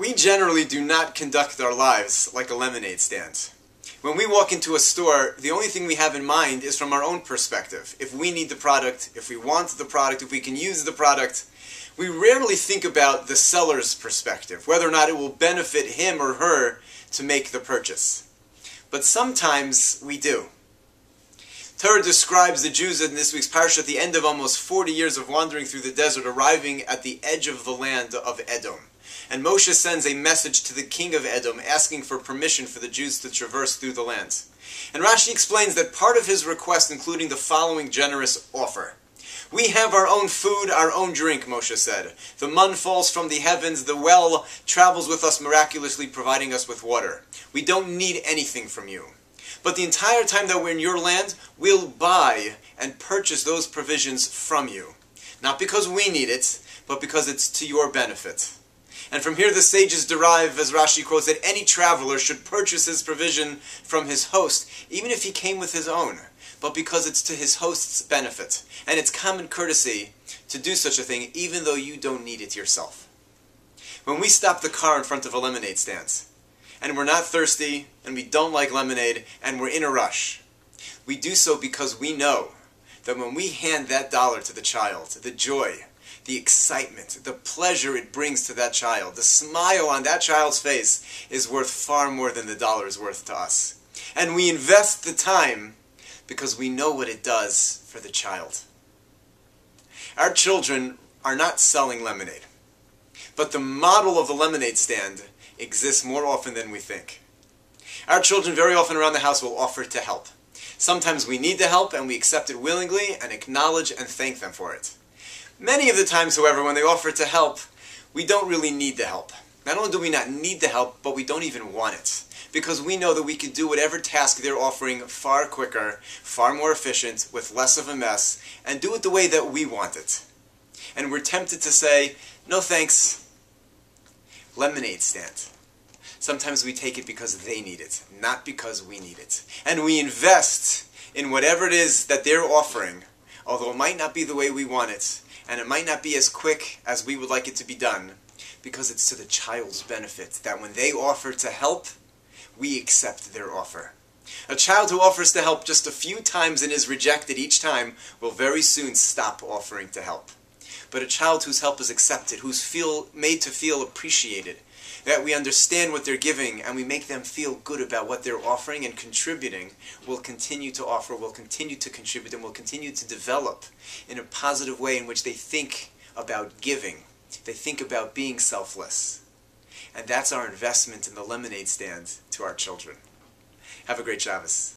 We generally do not conduct our lives like a lemonade stand. When we walk into a store, the only thing we have in mind is from our own perspective. If we need the product, if we want the product, if we can use the product, we rarely think about the seller's perspective, whether or not it will benefit him or her to make the purchase. But sometimes we do. Torah describes the Jews in this week's Parsha at the end of almost 40 years of wandering through the desert, arriving at the edge of the land of Edom. And Moshe sends a message to the king of Edom asking for permission for the Jews to traverse through the land. And Rashi explains that part of his request including the following generous offer. We have our own food, our own drink, Moshe said. The mun falls from the heavens, the well travels with us miraculously, providing us with water. We don't need anything from you. But the entire time that we're in your land, we'll buy and purchase those provisions from you. Not because we need it, but because it's to your benefit. And from here the sages derive, as Rashi quotes, that any traveler should purchase his provision from his host, even if he came with his own, but because it's to his host's benefit. And it's common courtesy to do such a thing, even though you don't need it yourself. When we stop the car in front of a lemonade stand, and we're not thirsty, and we don't like lemonade, and we're in a rush, we do so because we know that when we hand that dollar to the child, the joy, the excitement, the pleasure it brings to that child, the smile on that child's face is worth far more than the dollar is worth to us. And we invest the time because we know what it does for the child. Our children are not selling lemonade, but the model of the lemonade stand exists more often than we think. Our children very often around the house will offer to help. Sometimes we need the help and we accept it willingly and acknowledge and thank them for it. Many of the times, however, when they offer to help, we don't really need the help. Not only do we not need the help, but we don't even want it. Because we know that we can do whatever task they're offering far quicker, far more efficient, with less of a mess, and do it the way that we want it. And we're tempted to say, no thanks. Lemonade stand. Sometimes we take it because they need it, not because we need it. And we invest in whatever it is that they're offering, although it might not be the way we want it, and it might not be as quick as we would like it to be done, because it's to the child's benefit that when they offer to help, we accept their offer. A child who offers to help just a few times and is rejected each time will very soon stop offering to help. But a child whose help is accepted, who's made to feel appreciated, that we understand what they're giving and we make them feel good about what they're offering and contributing, will continue to offer, will continue to contribute, and will continue to develop in a positive way in which they think about giving. They think about being selfless. And that's our investment in the lemonade stand to our children. Have a great Shabbos.